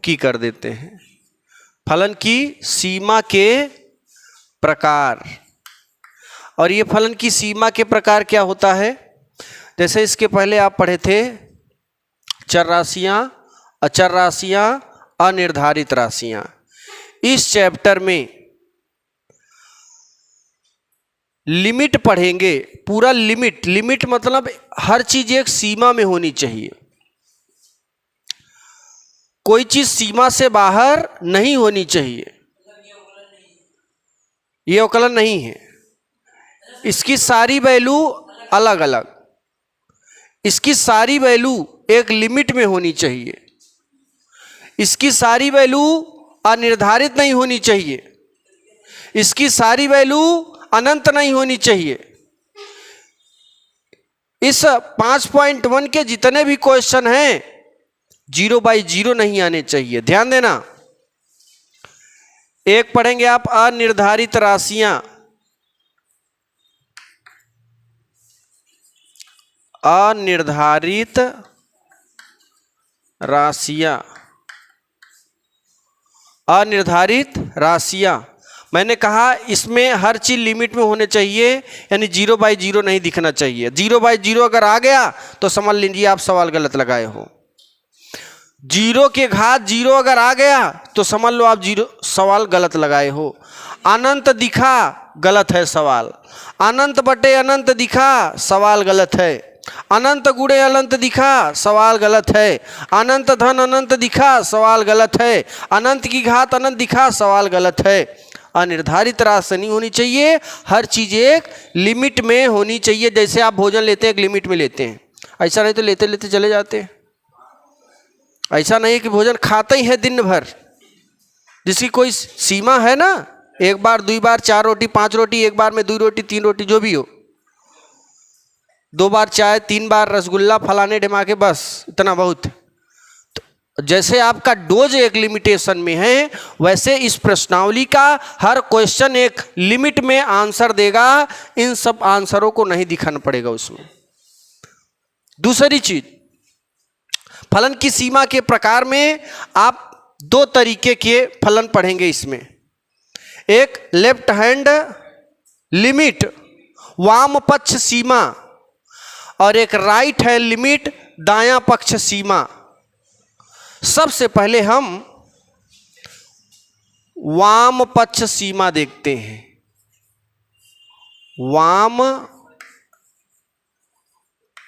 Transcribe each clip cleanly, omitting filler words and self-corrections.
की कर देते हैं। फलन की सीमा के प्रकार, और ये फलन की सीमा के प्रकार क्या होता है? जैसे इसके पहले आप पढ़े थे चर राशियां, अचर राशियां, अनिर्धारित राशियां। इस चैप्टर में लिमिट पढ़ेंगे, पूरा लिमिट। लिमिट मतलब हर चीज एक सीमा में होनी चाहिए, कोई चीज सीमा से बाहर नहीं होनी चाहिए। ये अवकलन नहीं है, इसकी सारी वैल्यू अलग अलग, इसकी सारी वैल्यू एक लिमिट में होनी चाहिए, इसकी सारी वैल्यू अनिर्धारित नहीं होनी चाहिए, इसकी सारी वैल्यू अनंत नहीं होनी चाहिए। इस 5.1 के जितने भी क्वेश्चन हैं 0/0 नहीं आने चाहिए, ध्यान देना। एक पढ़ेंगे आप अनिर्धारित राशियां, अनिर्धारित राशियां, अनिर्धारित राशियां। मैंने कहा इसमें हर चीज लिमिट में होने चाहिए, यानी 0/0 नहीं दिखना चाहिए। 0/0 अगर आ गया तो समझ लीजिए आप सवाल गलत लगाए हो। 0 के घात 0 अगर आ गया तो समझ लो आप सवाल गलत लगाए हो। अनंत दिखा, गलत है सवाल। अनंत बटे अनंत दिखा, सवाल गलत है। अनंत गुणे अनंत दिखा, सवाल गलत है। अनंत धन अनंत दिखा, सवाल गलत है। अनंत की घात अनंत दिखा, सवाल गलत है। अनिर्धारित राशि नहीं होनी चाहिए, हर चीज एक लिमिट में होनी चाहिए। जैसे आप भोजन लेते हैं एक लिमिट में लेते हैं, ऐसा नहीं तो लेते लेते चले जाते हैं। ऐसा नहीं है कि भोजन खाते ही है दिन भर, जिसकी कोई सीमा है ना। एक बार, 2 बार, 4 रोटी, 5 रोटी, एक बार में 2 रोटी, 3 रोटी, जो भी हो। 2 बार चाय, 3 बार रसगुल्ला, फलाने ढमाके, बस इतना बहुत। तो जैसे आपका डोज एक लिमिटेशन में है, वैसे इस प्रश्नावली का हर क्वेश्चन एक लिमिट में आंसर देगा। इन सब आंसरों को नहीं दिखाना पड़ेगा उसमें। दूसरी चीज, फलन की सीमा के प्रकार में आप 2 तरीके के फलन पढ़ेंगे इसमें। एक लेफ्ट हैंड लिमिट, वाम पक्ष सीमा, और एक राइट हैंड लिमिट, दायां पक्ष सीमा। सबसे पहले हम वाम पक्ष सीमा देखते हैं। वाम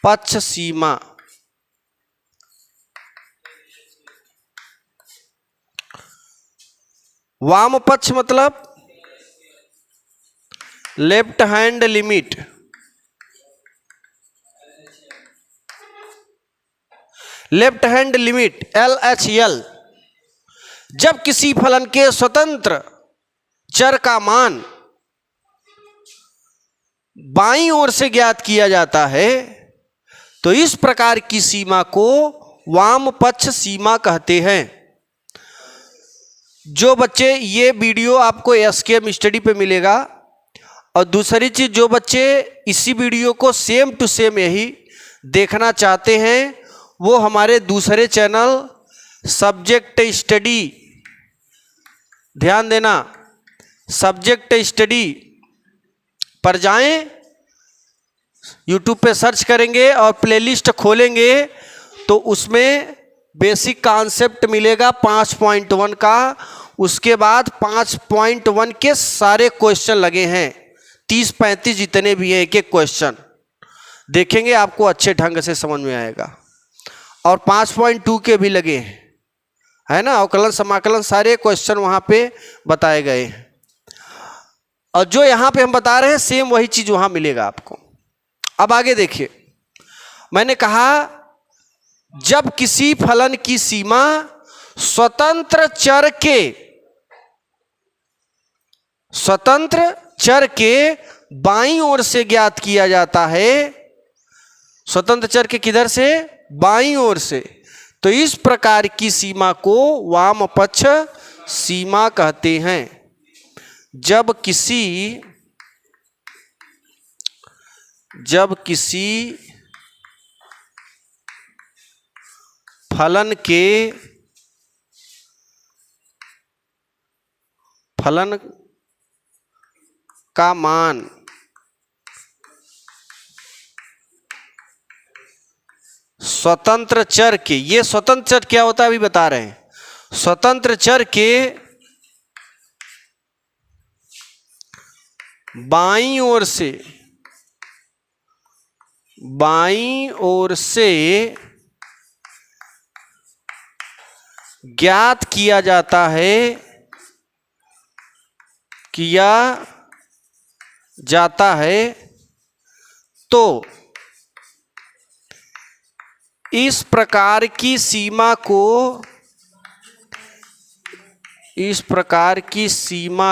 पक्ष सीमा, वाम पक्ष मतलब left hand limit. Left hand limit LHL, जब किसी फलन के स्वतंत्र चर का मान बाईं ओर से ज्ञात किया जाता है तो इस प्रकार की सीमा को वाम पक्ष सीमा कहते हैं। जो बच्चे, ये वीडियो आपको SKM स्टडी पे मिलेगा। और दूसरी चीज, जो बच्चे इसी वीडियो को सेम टू सेम यही देखना चाहते हैं, वो हमारे दूसरे चैनल सब्जेक्ट स्टडी, ध्यान देना, सब्जेक्ट स्टडी पर जाएं, यूट्यूब पे सर्च करेंगे और प्लेलिस्ट खोलेंगे तो उसमें बेसिक कॉन्सेप्ट मिलेगा 5.1 का। उसके बाद 5.1 के सारे क्वेश्चन लगे हैं, 30-35 जितने भी हैं, एक एक क्वेश्चन देखेंगे आपको अच्छे ढंग से समझ में आएगा। और 5.2 के भी लगे हैं, है ना, अवकलन समाकलन सारे क्वेश्चन वहां पे बताए गए हैं। और जो यहां पे हम बता रहे हैं सेम वही चीज वहां मिलेगा आपको। अब आगे देखिए, मैंने कहा जब किसी फलन की सीमा स्वतंत्र चर के बाईं ओर से ज्ञात किया जाता है। स्वतंत्र चर के किधर से? बाईं ओर से। तो इस प्रकार की सीमा को वाम पक्ष सीमा कहते हैं। जब किसी फलन के फलन का मान स्वतंत्र चर के, ये स्वतंत्र चर क्या होता है अभी बता रहे हैं, स्वतंत्र चर के बाईं ओर से ज्ञात किया जाता है तो इस प्रकार की सीमा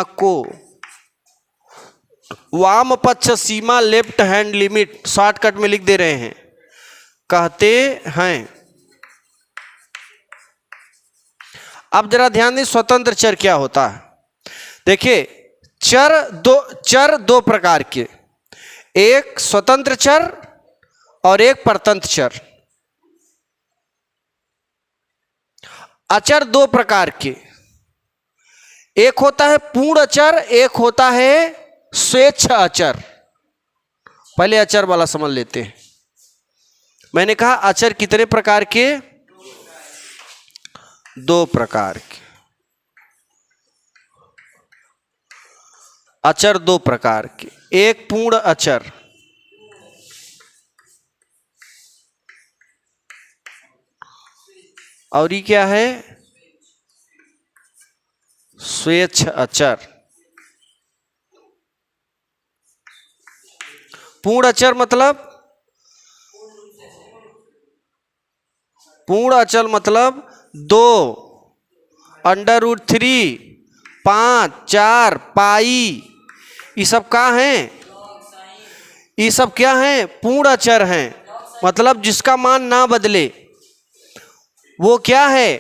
को वाम पक्ष सीमा, लेफ्ट हैंड लिमिट, शॉर्टकट में लिख दे रहे हैं, कहते हैं। अब जरा ध्यान दें स्वतंत्र चर क्या होता है। देखिए चर दो प्रकार के, एक स्वतंत्र चर और एक परतंत्र चर। अचर दो प्रकार के, एक होता है पूर्ण अचर, एक होता है स्वेच्छ अचर। पहले अचर वाला समझ लेते हैं। मैंने कहा अचर कितने प्रकार के, दो प्रकार के। अचर दो प्रकार के, एक पूर्ण अचर और ये क्या है, स्वेच्छ अचर। पूर्ण अचर मतलब, पूर्ण अचर मतलब 2, √3, 5, 4, पाई, ये सब क्या हैं, ये सब क्या हैं, पूर्ण अचर हैं। मतलब जिसका मान ना बदले वो क्या है,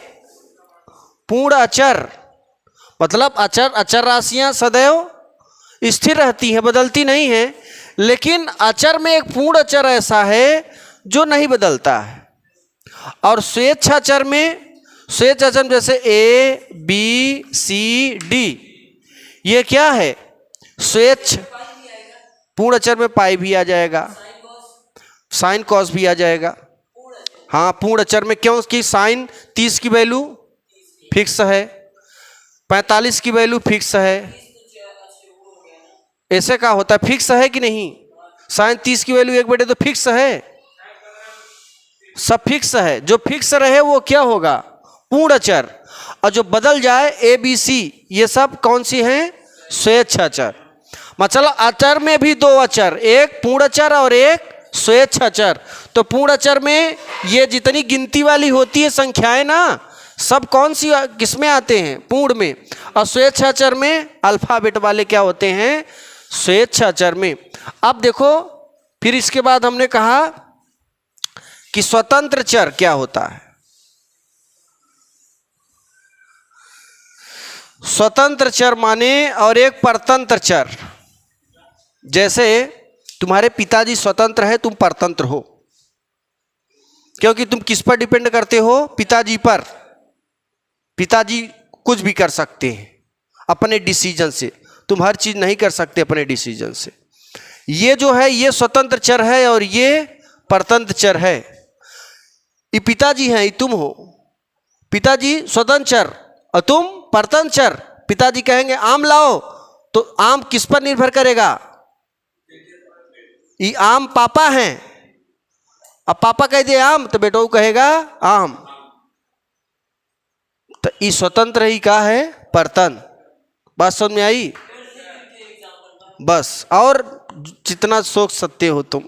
पूर्ण अचर। मतलब अचर राशियां सदैव स्थिर रहती हैं, बदलती नहीं हैं। लेकिन अचर में एक पूर्ण अचर ऐसा है जो नहीं बदलता है। और स्वेच्छाचर में, स्वेच्छाचर जैसे A, B, C, D, ये क्या है, स्वेच्छ। पूर्ण अचर में पाई भी आ जाएगा, साइन कॉस भी आ जाएगा। हाँ, पूर्ण अचर में क्यों कि साइन 30 की वैल्यू फिक्स है, 45 की वैल्यू फिक्स है। ऐसे का होता है, फिक्स है कि नहीं, साइन 30 की वैल्यू 1/2 तो फिक्स है, सब फिक्स है। जो फिक्स रहे वो क्या होगा, पूर्ण अचर। और जो बदल जाए ABC, ये सब कौन सी हैं, स्वेच्छाचर। मतलब अचर में भी दो अचर, एक पूर्ण अचर और एक स्वेच्छाचर। तो पूर्ण अचर में ये जितनी गिनती वाली होती है संख्याएं ना, सब कौन सी किसमें आते हैं, पूर्ण में। और स्वेच्छाचर में अल्फाबेट वाले क्या होते हैं, स्वेच्छाचर में। अब देखो फिर इसके बाद हमने कहा कि स्वतंत्र चर क्या होता है। स्वतंत्र चर माने, और एक परतंत्र चर। जैसे तुम्हारे पिताजी स्वतंत्र है, तुम परतंत्र हो, क्योंकि तुम किस पर डिपेंड करते हो, पिताजी पर। पिताजी कुछ भी कर सकते हैं अपने डिसीजन से, तुम हर चीज नहीं कर सकते अपने डिसीजन से। ये जो है ये स्वतंत्र चर है और ये परतंत्र चर है। ये पिताजी हैं, ये तुम हो। पिताजी स्वतंत्र चर और तुम परतंत्र चर। पिताजी कहेंगे आम लाओ, तो आम किस पर निर्भर करेगा, ये आम पापा हैं। अब पापा कह दे आम, तो बेटो कहेगा आम। तो ये स्वतंत्र ही का है, परतंत्र। बात समझ में आई, बस। और जितना सोच सकते हो तुम,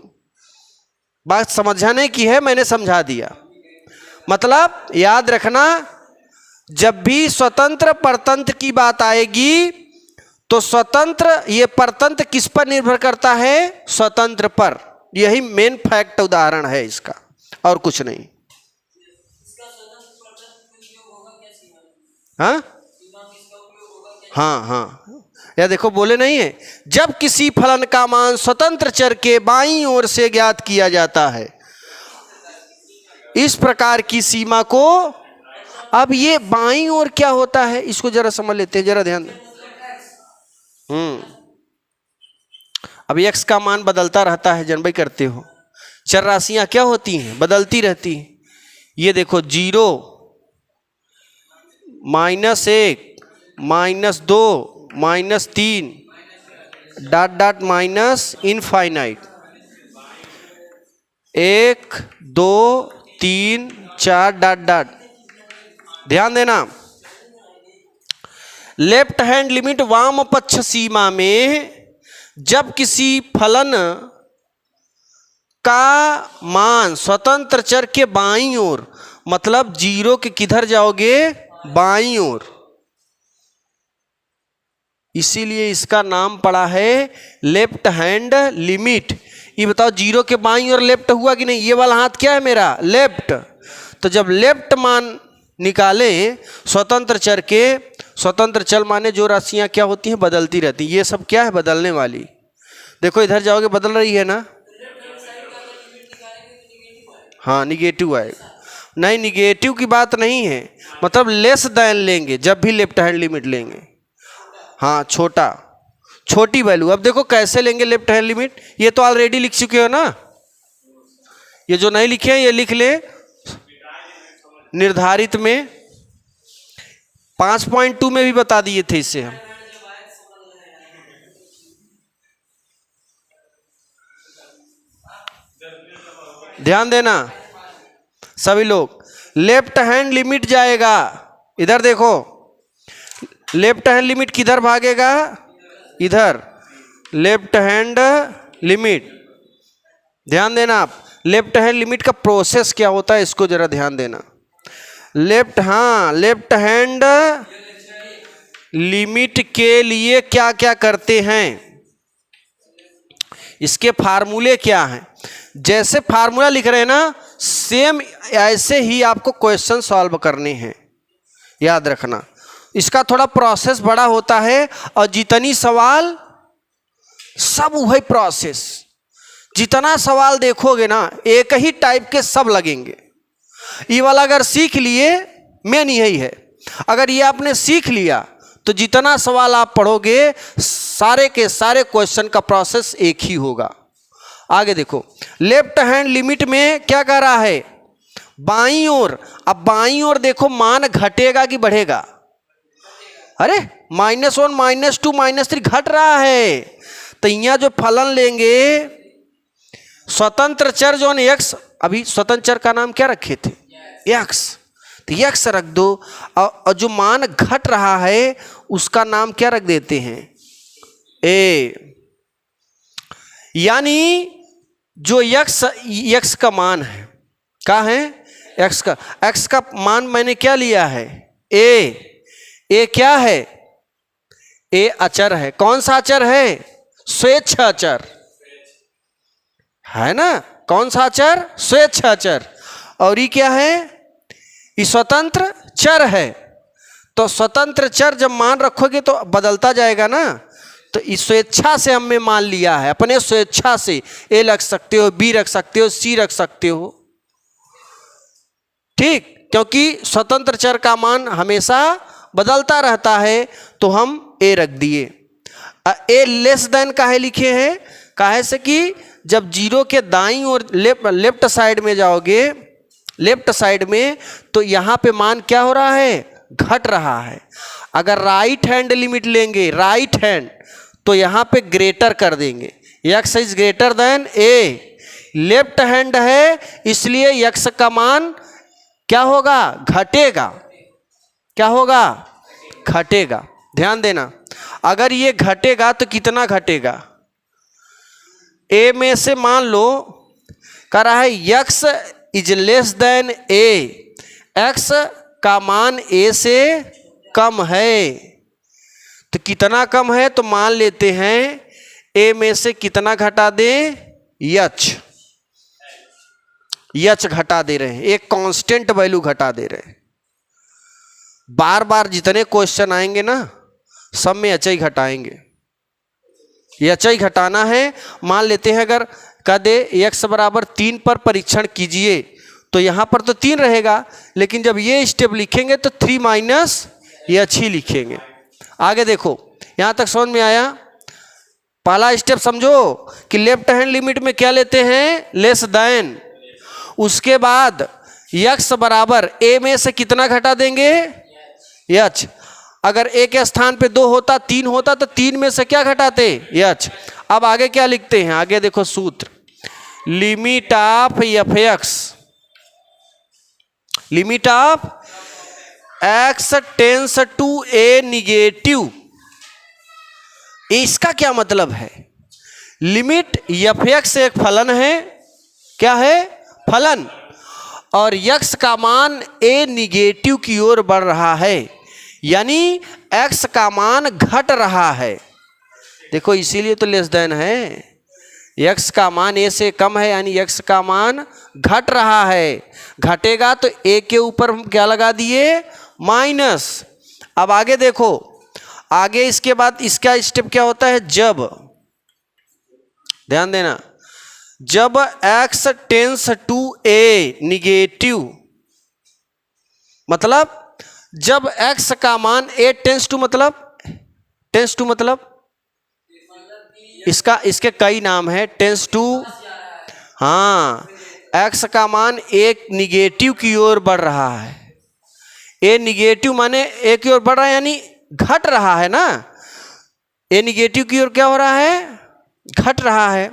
बात समझाने की है, मैंने समझा दिया। मतलब याद रखना, जब भी स्वतंत्र परतंत्र की बात आएगी तो स्वतंत्र, ये परतंत्र किस पर निर्भर करता है, स्वतंत्र पर। यही मेन फैक्ट उदाहरण है इसका, और कुछ नहीं। हाँ हाँ हाँ, या देखो बोले नहीं है, जब किसी फलन का मान स्वतंत्र चर के बाईं ओर से ज्ञात किया जाता है, इस प्रकार की सीमा को। अब ये बाईं ओर क्या होता है, इसको जरा समझ लेते हैं, जरा ध्यान दें। अब x का मान बदलता रहता है, जनबई करते हो। चर राशियां क्या होती हैं, बदलती रहती हैं। ये देखो 0, -1, -2, -3 dot dot minus infinite, 1 2 3 4 dot dot. ध्यान देना, लेफ्ट हैंड लिमिट वाम पक्ष सीमा में जब किसी फलन का मान स्वतंत्र चर के बाईं ओर, मतलब 0 के किधर जाओगे, बाईं ओर, इसीलिए इसका नाम पड़ा है लेफ्ट हैंड लिमिट। ये बताओ 0 के बाईं ओर लेफ्ट हुआ कि नहीं, ये वाला हाथ क्या है मेरा, लेफ्ट। तो जब लेफ्ट मान निकाले स्वतंत्र चर के, स्वतंत्र चर माने जो राशियां क्या होती हैं, बदलती रहती, ये सब क्या है, बदलने वाली। देखो इधर जाओगे बदल रही है ना, हाँ निगेटिव आएगा। नहीं, निगेटिव की बात नहीं है, मतलब लेस देन लेंगे जब भी लेफ्ट हैंड लिमिट लेंगे। हाँ छोटा, छोटी वैल्यू। अब देखो कैसे लेंगे लेफ्ट हैंड लिमिट, ये तो ऑलरेडी लिख चुके हो ना, ये जो नहीं लिखे हैं ये लिख ले निर्धारित में, 5.2 में भी बता दिए थे इसे हम। ध्यान देना सभी लोग, लेफ्ट हैंड लिमिट जाएगा, इधर देखो लेफ्ट हैंड लिमिट किधर भागेगा, इधर लेफ्ट हैंड लिमिट। ध्यान देना आप, लेफ्ट हैंड लिमिट का प्रोसेस क्या होता है इसको जरा ध्यान देना। लेफ्ट हैंड लिमिट के लिए क्या क्या करते हैं, इसके फार्मूले क्या हैं। जैसे फार्मूला लिख रहे हैं ना, सेम ऐसे ही आपको क्वेश्चन सॉल्व करने हैं, याद रखना। इसका थोड़ा प्रोसेस बड़ा होता है, और जितनी सवाल सब वही प्रोसेस, जितना सवाल देखोगे ना एक ही टाइप के सब लगेंगे। ये वाला अगर सीख लिए, मेन यही है, अगर ये आपने सीख लिया तो जितना सवाल आप पढ़ोगे सारे के सारे क्वेश्चन का प्रोसेस एक ही होगा। आगे देखो, लेफ्ट हैंड लिमिट में क्या कह रहा है, बाईं ओर। अब बाईं ओर देखो मान घटेगा कि बढ़ेगा, अरे -1 -2 -3 घट रहा है। तो यहाँ जो फलन लेंगे स्वतंत्र चर जो x, अभी स्वतंत्र चर का नाम क्या रखे थे, x, तो x रख दो, और जो मान घट रहा है उसका नाम क्या रख देते हैं, a। यानी जो x का मान है, क्या है, x का मान मैंने क्या लिया है, a क्या है, a अचर है। कौन सा अचर है, स्वेच्छा अचर है ना, कौन सा अचर, स्वेच्छा अचर। और ये क्या है, ये स्वतंत्र चर है। तो स्वतंत्र चर जब मान रखोगे तो बदलता जाएगा ना, तो इस स्वेच्छा से हमने मान लिया है, अपने स्वेच्छा से a रख सकते हो, b रख सकते हो, c रख सकते हो, ठीक, क्योंकि स्वतंत्र चर का मान हमेशा बदलता रहता है, तो हम a रख दिए। a लेस देन काहे लिखे हैं, काहे से कि जब 0 के दाईं और लेफ्ट साइड में जाओगे, लेफ्ट साइड में, तो यहाँ पे मान क्या हो रहा है, घट रहा है। अगर राइट हैंड लिमिट लेंगे, राइट हैंड, तो यहाँ पे ग्रेटर कर देंगे, x is greater then a। Left hand है इसलिए x का मान क्या होगा, घटेगा, क्या होगा, घटेगा। ध्यान देना, अगर ये घटेगा तो कितना घटेगा, a में से मान लो कह रहा है x is less than a, x का मान a से कम है, तो कितना कम है, तो मान लेते हैं a में से कितना घटा दें, h घटा दे रहे हैं, एक कांस्टेंट वैल्यू घटा दे रहे हैं। बार बार जितने क्वेश्चन आएंगे ना सब में h ही घटाएंगे, h ही घटाना है। मान लेते हैं अगर कह दे x बराबर 3 पर परीक्षण कीजिए, तो यहाँ पर तो 3 रहेगा, लेकिन जब ये स्टेप लिखेंगे तो 3 - h ही लिखेंगे। आगे देखो, यहां तक समझ में आया? पहला स्टेप समझो कि लेफ्ट हैंड लिमिट में क्या लेते हैं, लेस देन। उसके बाद यक्स बराबर ए में से कितना घटा देंगे, एच। अगर ए के स्थान पे 2 होता, 3 होता तो 3 में से क्या घटाते, एच। अब आगे क्या लिखते हैं, आगे देखो सूत्र, limit of f x, limit of x tends to a negative. इसका क्या मतलब है, लिमिट एफ एक्स एक फलन है, क्या है, फलन, और यक्स का मान ए निगेटिव की ओर बढ़ रहा है, यानी एक्स का मान घट रहा है। देखो इसीलिए तो लेस देन है, यक्स का मान ए से कम है, यानी यक्स का मान घट रहा है। घटेगा तो ए के ऊपर हम क्या लगा दिए, माइनस। अब आगे देखो, आगे इसके बाद इसका स्टेप क्या होता है, जब, ध्यान देना, जब x tends to a negative, मतलब जब x का मान a टेंस टू, मतलब टेंस टू मतलब इसके कई नाम है, टेंस टू, हाँ, x का मान एक निगेटिव की ओर बढ़ रहा है। ए निगेटिव माने ए की ओर बढ़ रहा है, यानी घट रहा है ना, ए निगेटिव की ओर क्या हो रहा है, घट रहा है।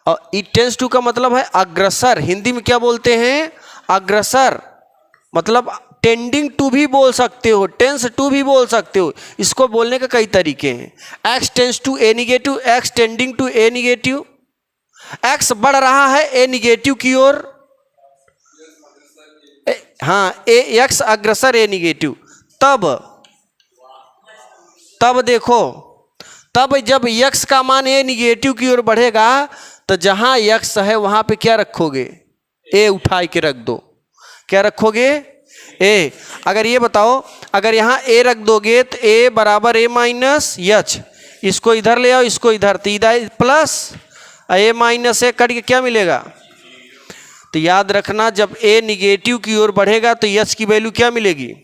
और इट टेंस टू का मतलब है अग्रसर, हिंदी में क्या बोलते हैं, अग्रसर, मतलब टेंडिंग टू भी बोल सकते हो, टेंस टू भी बोल सकते हो, इसको बोलने के कई तरीके हैं। X tends to a negative, x tending to a negative, x बढ़ रहा है ए निगेटिव की ओर, हाँ, ए एक्स अग्रसर ए निगेटिव। तब देखो, तब जब यक्स का मान ए निगेटिव की ओर बढ़ेगा तो जहां यक्स है वहां पे क्या रखोगे, ए उठा के रख दो, क्या रखोगे, ए। अगर ये बताओ, अगर यहां ए रख दोगे तो ए बराबर ए माइनस एच, इसको इधर ले आओ, इसको इधर, तो इधर प्लस ए माइनस ए कट के क्या मिलेगा, तो याद रखना जब ए निगेटिव की ओर बढ़ेगा तो एच की वैल्यू क्या मिलेगी,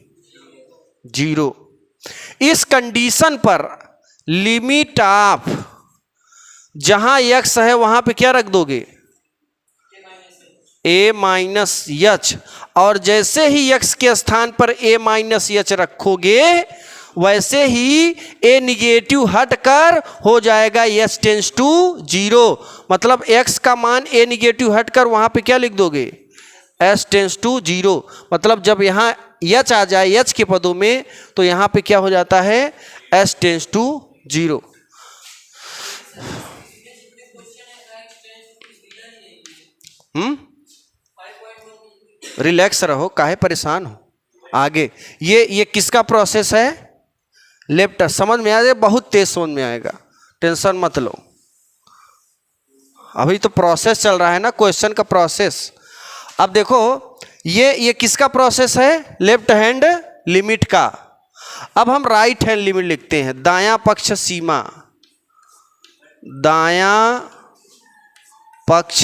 0। इस कंडीशन पर लिमिट ऑफ जहां यक्स है वहां पे क्या रख दोगे, ए माइनस एच, और जैसे ही यक्स के स्थान पर ए माइनस एच रखोगे वैसे ही ए निगेटिव हटकर हो जाएगा एच टेंस टू 0। मतलब एक्स का मान ए निगेटिव हटकर वहां पे क्या लिख दोगे, एच टेंस टू 0। मतलब जब यहाँ एच आ जाए एच के पदों में तो यहाँ पे क्या हो जाता है, एच टेंस टू 0। रिलैक्स रहो, काहे परेशान हो। आगे ये किसका प्रोसेस है, लेफ्ट, समझ में आ जाए, बहुत तेज समझ में आएगा, टेंशन मत लो, अभी तो प्रोसेस चल रहा है ना, क्वेश्चन का प्रोसेस। अब देखो ये किसका प्रोसेस है, लेफ्ट हैंड लिमिट का। अब हम राइट हैंड लिमिट लिखते हैं, दायां पक्ष सीमा, दायां पक्ष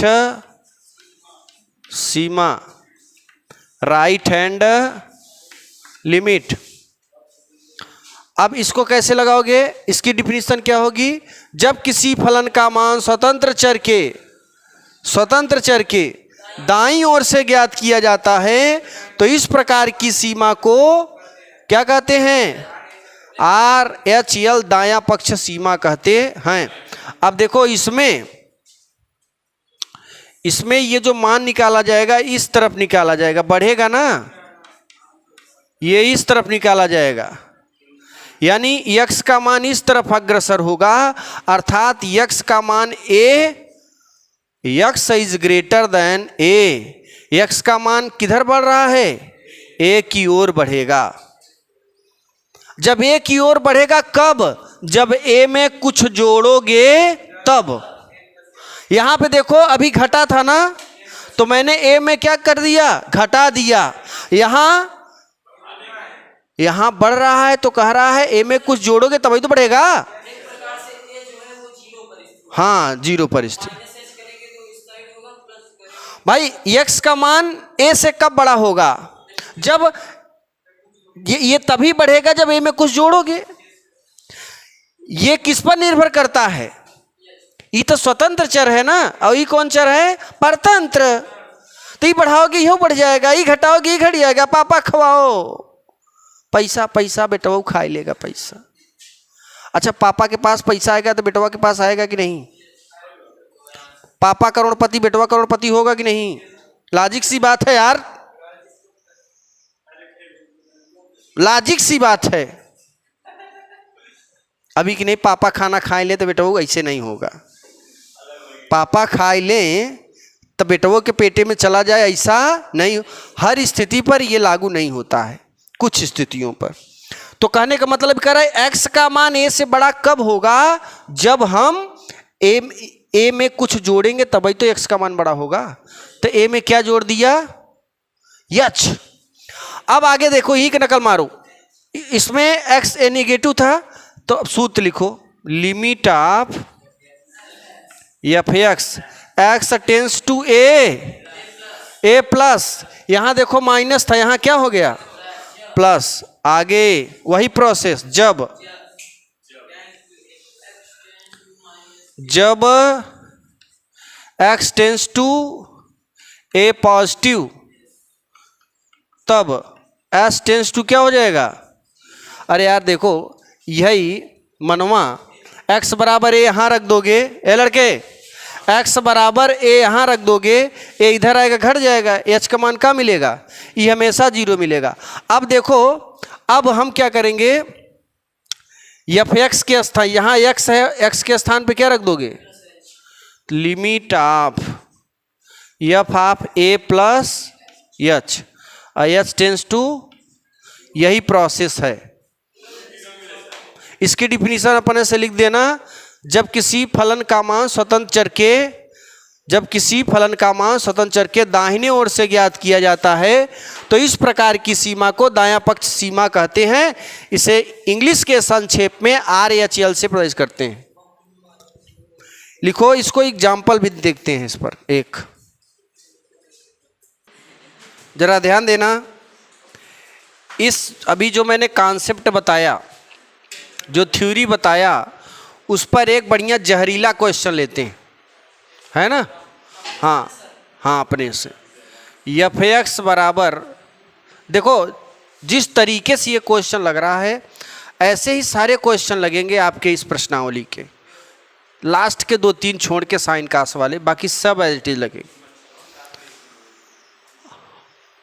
सीमा, राइट हैंड लिमिट। अब इसको कैसे लगाओगे, इसकी डिफिनीशन क्या होगी, जब किसी फलन का मान स्वतंत्र चर के दाईं ओर से ज्ञात किया जाता है तो इस प्रकार की सीमा को क्या कहते हैं, आर एच एल दायां पक्ष सीमा कहते हैं। अब देखो इसमें ये जो मान निकाला जाएगा इस तरफ निकाला जाएगा, बढ़ेगा ना, ये इस तरफ निकाला जाएगा, यानी यक्स का मान इस तरफ अग्रसर होगा, अर्थात यक्स का मान a, x is greater than a, x का मान किधर बढ़ रहा है, ए की ओर बढ़ेगा। जब ए की ओर बढ़ेगा कब, जब ए में कुछ जोड़ोगे तब। यहां पे देखो अभी घटा था ना, तो मैंने ए में क्या कर दिया, घटा दिया। यहां बढ़ रहा है तो कह रहा है ए में कुछ जोड़ोगे तभी तो बढ़ेगा, हाँ, 0 परिस्थिति। भाई यक्स का मान ए से कब बड़ा होगा, जब ये तभी बढ़ेगा जब ए में कुछ जोड़ोगे। ये किस पर निर्भर करता है? ये तो स्वतंत्र चर है ना, और ये कौन चर है? परतंत्र। तो ये बढ़ाओगे यो बढ़ जाएगा, ये घटाओगे ये घट जाएगा। पापा खवाओ, पैसा पैसा बेटवा खा लेगा पैसा। अच्छा, पापा के पास पैसा आएगा तो बेटवा के पास आएगा कि नहीं? पापा करोड़पति बेटवा करोड़पति होगा कि नहीं? लॉजिक सी बात है यार, लॉजिक सी बात है। अभी कि नहीं, पापा खाना खा ले तो बेटवा ऐसे नहीं होगा। पापा खा ले तो बेटवों के पेटे में चला जाए, ऐसा नहीं। हर स्थिति पर यह लागू नहीं होता है, कुछ स्थितियों पर। तो कहने का मतलब कह रहा है एक्स का मान ए से बड़ा कब होगा? जब हम ए में कुछ जोड़ेंगे तभी तो एक्स का मान बड़ा होगा। तो ए में क्या जोड़ दिया? यच। अब आगे देखो, ही की नकल मारो। इसमें एक्स ए निगेटिव था तो अब सूत्र लिखो, limit of f x x tends to a plus. यहां देखो माइनस था, यहां क्या हो गया? प्लस। आगे वही प्रोसेस, जब x tends to a positive तब s टेंस टू क्या हो जाएगा? अरे यार देखो, यही मनवा x बराबर ए यहां रख दोगे, ए लड़के x बराबर ए यहां रख दोगे, ए इधर आएगा घट जाएगा, h का मान क्या मिलेगा? ये हमेशा 0 मिलेगा। अब देखो, अब हम क्या करेंगे? एफ एक्स के स्थान, यहाँ x है, x के स्थान पे क्या रख दोगे? Limit of f of a plus h, h tends to, यही प्रोसेस है। इसकी डिफिनीशन अपने से लिख देना। जब किसी फलन का मान स्वतंत्र चर के दाहिने ओर से ज्ञात किया जाता है तो इस प्रकार की सीमा को दायां पक्ष सीमा कहते हैं। इसे इंग्लिश के संक्षेप में RHL से प्रदर्शित करते हैं। लिखो इसको, एग्जाम्पल भी देखते हैं इस पर। एक जरा ध्यान देना, इस अभी जो मैंने कॉन्सेप्ट बताया, जो थ्योरी बताया, उस पर एक बढ़िया जहरीला क्वेश्चन लेते हैं, है ना? हाँ हाँ, अपने से एफ एक्स बराबर, देखो जिस तरीके से ये क्वेश्चन लग रहा है ऐसे ही सारे क्वेश्चन लगेंगे आपके इस प्रश्नावली के। लास्ट के 2-3 छोड़ के साइन कास वाले, बाकी सब एज इट इज लगे।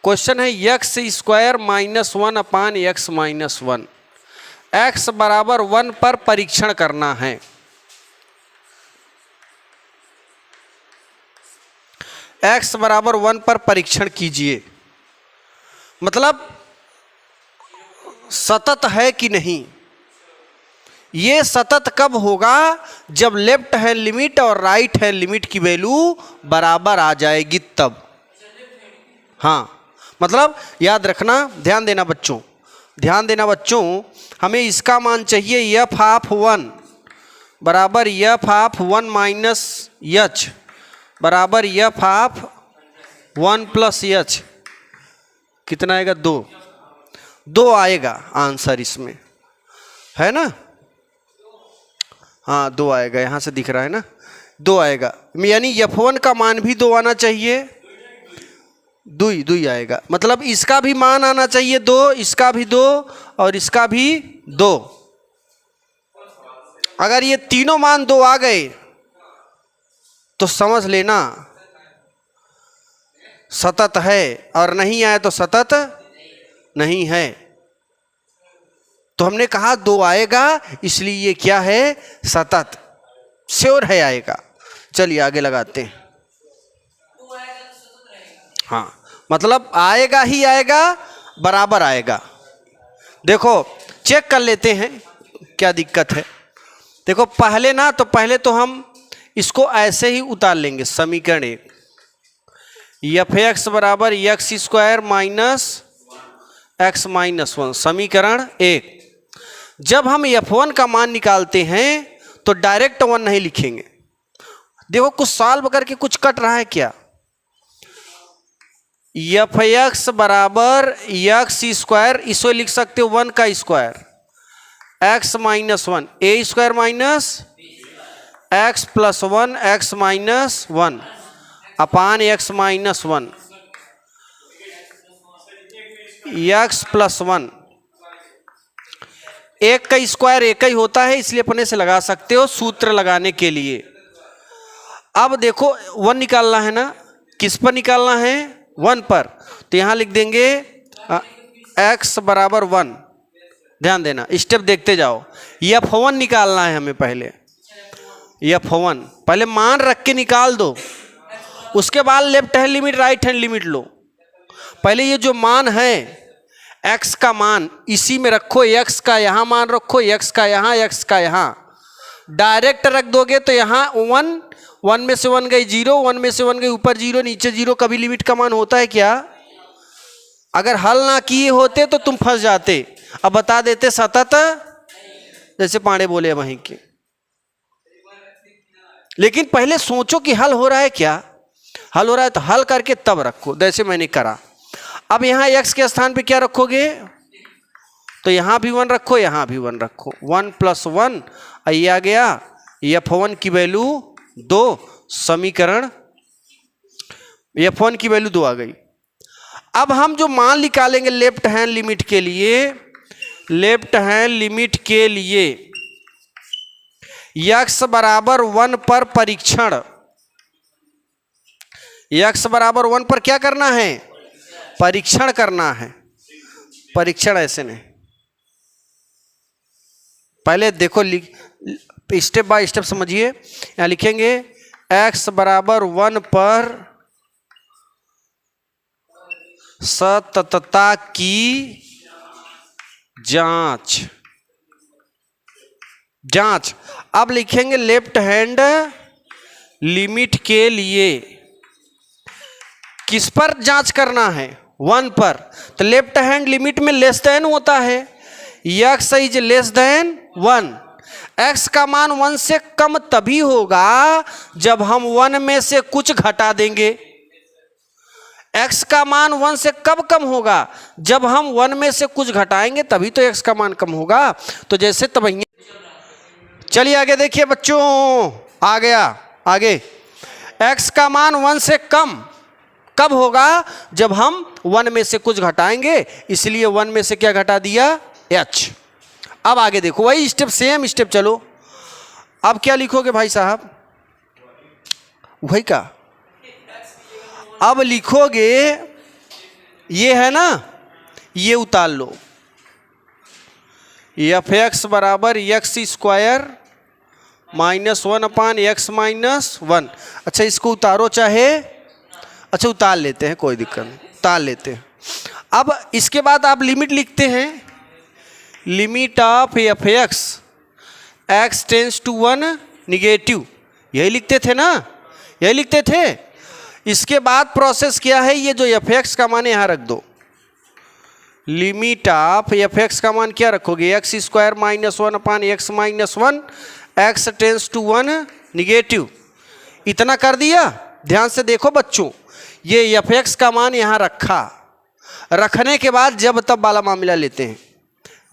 क्वेश्चन है एक्स स्क्वायर माइनस 1 अपान एक्स माइनस 1, एक्स बराबर 1 पर परीक्षण करना है। x बराबर 1 पर परीक्षण कीजिए, मतलब सतत है कि नहीं। ये सतत कब होगा? जब लेफ्ट हैंड लिमिट और राइट हैंड लिमिट की वैल्यू बराबर आ जाएगी तब। हाँ, मतलब याद रखना, ध्यान देना बच्चों, ध्यान देना बच्चों। हमें इसका मान चाहिए एफ ऑफ 1 बराबर एफ ऑफ 1 माइनस एच बराबर एफ ऑफ 1 प्लस एच। कितना आएगा? 2 आएगा आंसर इसमें, है ना? हाँ 2 आएगा, यहाँ से दिख रहा है ना, 2 आएगा। यानी F1 का मान भी 2 आना चाहिए, 2 आएगा। मतलब इसका भी मान आना चाहिए 2, इसका भी 2 और इसका भी 2। अगर ये तीनों मान 2 आ गए तो समझ लेना सतत है, और नहीं आए तो सतत नहीं है। तो हमने कहा 2 आएगा, इसलिए ये क्या है? सतत, श्योर है आएगा। चलिए आगे लगाते हैं। हाँ, मतलब आएगा ही आएगा, बराबर आएगा। देखो चेक कर लेते हैं क्या दिक्कत है। देखो पहले तो हम इसको ऐसे ही उतार लेंगे। समीकरण 1, एफ एक्स बराबर x square minus x minus 1। समीकरण 1, जब हम F1 का मान निकालते हैं तो डायरेक्ट 1 नहीं लिखेंगे। देखो कुछ सॉल्व करके कुछ कट रहा है क्या? एफ एक्स बराबर एक्स स्क्वायर, इसको लिख सकते हो 1 का square x minus one, a square minus x plus one, x minus one upon x minus one, x plus one. एक का स्क्वायर एक ही होता है, इसलिए अपने से लगा सकते हो सूत्र लगाने के लिए। अब देखो वन निकालना है ना, किस पर निकालना है? वन पर। तो यहां लिख देंगे एक्स बराबर वन। ध्यान देना, स्टेप देखते जाओ। F1 निकालना है हमें पहले। F1 पहले मान रख के निकाल दो, उसके बाद left hand limit right hand limit लो। पहले ये जो मान है x का मान इसी में रखो, x का यहाँ मान रखो, x का यहाँ, x का यहाँ डायरेक्ट रख दोगे तो यहाँ वन, वन में से वन गई जीरो, वन में से वन गई ऊपर जीरो नीचे जीरो। कभी लिमिट का मान होता है क्या? अगर हल ना किए होते तो तुम फंस जाते। अब बता देते सतत, जैसे पांडे बोले वहीं के। लेकिन पहले सोचो कि हल हो रहा है क्या, हल हो रहा है तो हल करके तब रखो, जैसे मैंने करा। अब यहाँ x के स्थान पे क्या रखोगे? तो यहाँ भी वन रखो, यहाँ भी वन रखो। वन प्लस वन, ये आ गया F1 की वैल्यू 2। समीकरण F1 की वैल्यू 2 आ गई। अब हम जो मान निकालेंगे लेफ्ट हैंड लिमिट के लिए, लेफ्ट हैंड लिमिट के लिए x बराबर 1 पर परीक्षण, x बराबर 1 पर क्या करना है? परीक्षण करना है। परीक्षण ऐसे नहीं, पहले देखो स्टेप बाय स्टेप समझिए। यहां लिखेंगे x बराबर 1 पर सततता की जांच, जांच। अब लिखेंगे लेफ्ट हैंड लिमिट के लिए किस पर जांच करना है? 1 पर। तो लेफ्ट हैंड लिमिट में लेस देन होता है, x is less than 1। x का मान 1 से कम तभी होगा जब हम 1 में से कुछ घटा देंगे। x का मान 1 से कब कम होगा? जब हम 1 में से कुछ घटाएंगे तभी तो x का मान कम होगा। तो जैसे तब चलिए आगे देखिए बच्चों, आ गया आगे। x का मान 1 से कम कब होगा? जब हम 1 में से कुछ घटाएंगे, इसलिए 1 में से क्या घटा दिया? h। अब आगे देखो, वही स्टेप, सेम स्टेप चलो। अब क्या लिखोगे भाई साहब? वही का अब लिखोगे, ये है ना, ये उतार लो, f(x) बराबर x square minus 1 upon x minus 1। अच्छा इसको उतारो चाहे, अच्छा उतार लेते हैं, कोई दिक्कत नहीं, उतार लेते हैं। अब इसके बाद आप लिमिट लिखते हैं, limit of f(x) x tends to 1 negative. यही लिखते थे ना, यही लिखते थे। इसके बाद प्रोसेस क्या है? ये जो f(x) का मान यहाँ रख दो। लिमिट ऑफ f(x) का मान क्या रखोगे? x square minus 1 upon x minus 1, x tends to 1 negative. इतना कर दिया। ध्यान से देखो बच्चों, ये f(x) का मान यहाँ रखा, रखने के बाद जब तब वाला मामला लेते हैं।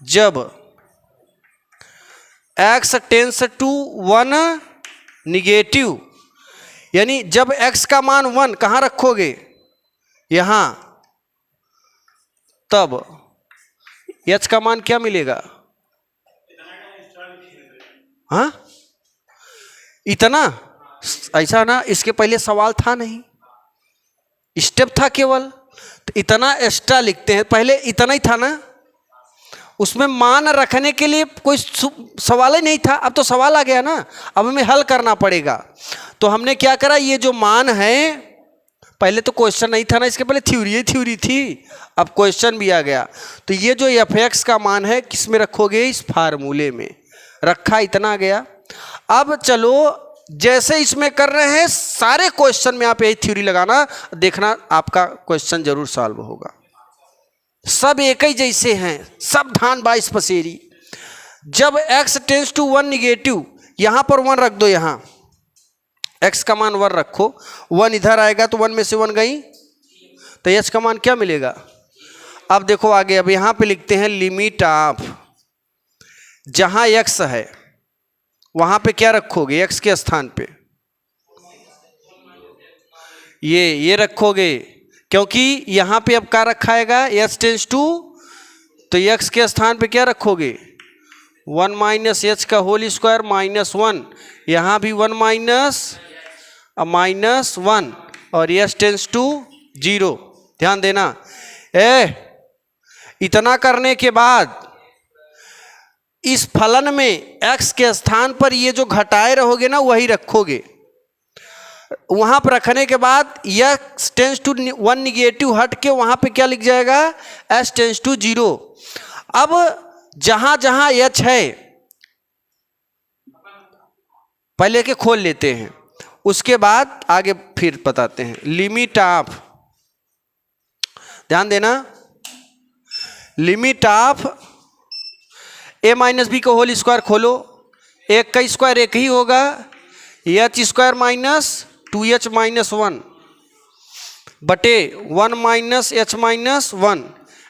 जब x टेंस टू 1 निगेटिव, यानी जब x का मान 1 कहाँ रखोगे? यहाँ, तब h का मान क्या मिलेगा? हाँ इतना, ऐसा ना, इसके पहले सवाल था नहीं, स्टेप था केवल, तो इतना एक्स्ट्रा लिखते हैं। पहले इतना ही था ना, उसमें मान रखने के लिए कोई सवाल ही नहीं था। अब तो सवाल आ गया ना, अब हमें हल करना पड़ेगा। तो हमने क्या करा, ये जो मान है, पहले तो क्वेश्चन नहीं था ना, इसके पहले थ्योरी ही थ्योरी थी, अब क्वेश्चन भी आ गया। तो ये जो f(x) का मान है किस में रखोगे? इस फार्मूले में रखा, इतना आ गया। अब चलो जैसे इसमें कर रहे हैं, सारे क्वेश्चन में आप यही थ्योरी लगाना, देखना आपका क्वेश्चन जरूर सॉल्व होगा। सब एक ही जैसे हैं, सब धान 22 पसेरी। जब x टेंस टू 1 निगेटिव, यहां पर 1 रख दो, यहां x का मान 1 रखो, 1 इधर आएगा तो 1 में से 1 गई, तो h का मान क्या मिलेगा? अब देखो आगे, अब यहां पे लिखते हैं लिमिट ऑफ जहां x है वहां पे क्या रखोगे? x के स्थान पे ये रखोगे, क्योंकि यहां पे अब क्या रखा हैगा? h टेंस टू, तो x के स्थान पे क्या रखोगे? 1 माइनस एच का होल स्क्वायर -1, यहाँ भी 1 माइनस 1 और s टेंस टू 0। ध्यान देना। इतना करने के बाद इस फलन में x के स्थान पर ये जो घटाए रहोगे ना वही रखोगे। वहां पर रखने के बाद x टेंस टू 1 निगेटिव हट के वहां पे क्या लिख जाएगा? s tends to 0। अब जहां जहां h है पहले के खोल लेते हैं, उसके बाद आगे फिर बताते हैं। लिमिट ऑफ, ध्यान देना, limit of a minus b का होल स्क्वायर खोलो, एक का स्क्वायर एक ही होगा, H square minus 2h minus 1 बटे 1 minus h minus 1,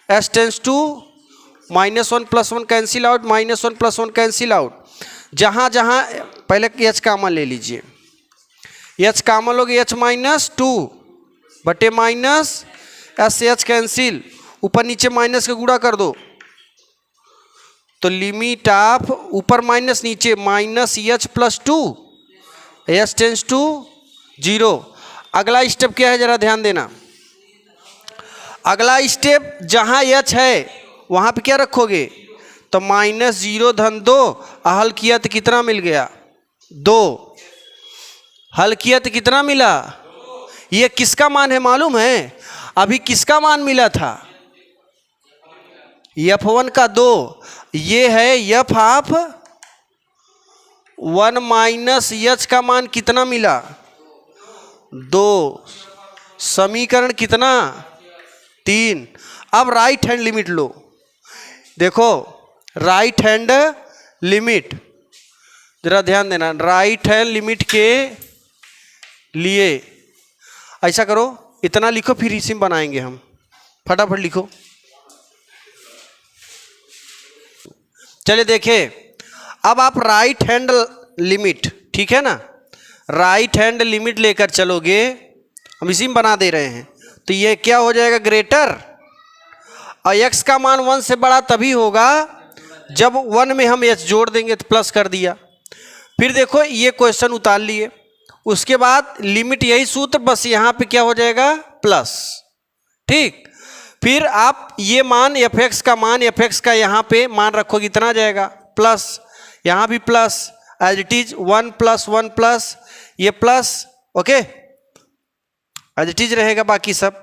s tends to -1 + 1 cancel out, -1 + 1 cancel out. जहाँ जहाँ पहले h कामन ले लीजिए, h कामन लोगे h माइनस 2 बटे माइनस s से h कैंसिल, ऊपर नीचे माइनस का गुणा कर दो, तो लिमिट ऑफ ऊपर माइनस नीचे -h + 2 s टेंस टू 0। अगला स्टेप क्या है जरा ध्यान देना। अगला स्टेप जहाँ h है वहाँ पे क्या रखोगे? तो -0 धन 2, हल किया तो कितना मिल गया? 2। हल किया तो कितना मिला? ये किसका मान है मालूम है? अभी किसका मान मिला था? f1 का 2, ये है f ऑफ 1 माइनस h का मान कितना मिला? 2। समीकरण कितना? 3। अब राइट हैंड लिमिट लो। देखो राइट हैंड लिमिट, जरा ध्यान देना। राइट हैंड लिमिट के लिए ऐसा करो, इतना लिखो फिर इसी में बनाएंगे हम। फटाफट लिखो। चलिए देखिए, अब आप राइट हैंड लिमिट, ठीक है ना, राइट हैंड लिमिट लेकर चलोगे, हम इसी में बना दे रहे हैं, तो ये क्या हो जाएगा? ग्रेटर, और x का मान 1 से बड़ा तभी होगा जब 1 में हम h जोड़ देंगे, तो प्लस कर दिया। फिर देखो ये क्वेश्चन उतार लिए, उसके बाद लिमिट यही सूत्र, बस यहाँ पे क्या हो जाएगा? प्लस। ठीक, फिर आप ये मान f(x) का मान, f(x) का यहाँ पे मान रखोगे, इतना जाएगा प्लस, यहाँ भी plus, as it is 1 + 1 plus ये plus, okay, as it is रहेगा बाकी सब।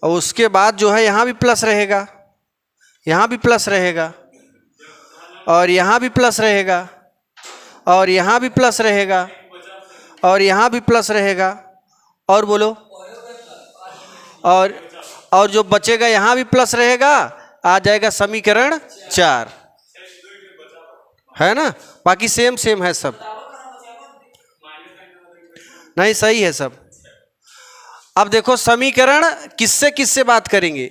और उसके बाद जो है यहाँ भी प्लस रहेगा, यहाँ भी प्लस रहेगा, और यहाँ भी प्लस रहेगा, और यहाँ भी प्लस रहेगा, और यहाँ भी प्लस रहेगा, और बोलो, और जो बचेगा यहाँ भी प्लस रहेगा, आ जाएगा समीकरण 4, है ना। बाकी सेम सेम है सब, नहीं सही है सब। अब देखो समीकरण किससे किससे बात करेंगे?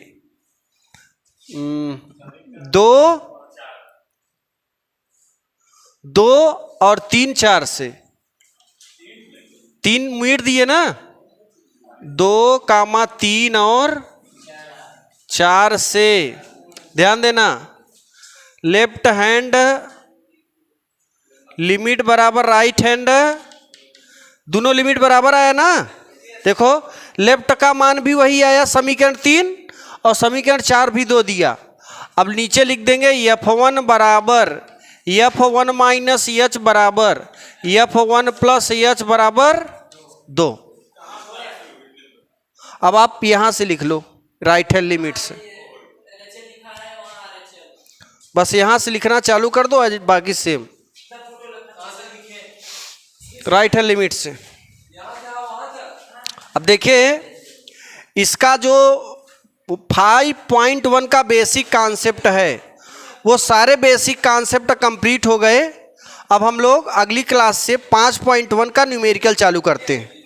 2 और 3 4 से, 3 मिनट दिए ना, 2, 3 और 4 से। ध्यान देना, लेफ्ट हैंड लिमिट बराबर राइट हैंड, दोनों लिमिट बराबर आया ना। देखो लेफ्ट का मान भी वही आया, समीकरण 3, और समीकरण 4 भी 2 दिया। अब नीचे लिख देंगे f1 बराबर f1 माइनस h बराबर f1 प्लस h बराबर 2। अब आप यहां से लिख लो राइट हैंड लिमिट से, बस यहां से लिखना चालू कर दो, बाकी सेम राइट हैंड लिमिट से। अब देखिए इसका जो 5.1 का बेसिक कॉन्सेप्ट है वो सारे बेसिक कॉन्सेप्ट कंप्लीट हो गए। अब हम लोग अगली क्लास से 5.1 का न्यूमेरिकल चालू करते हैं।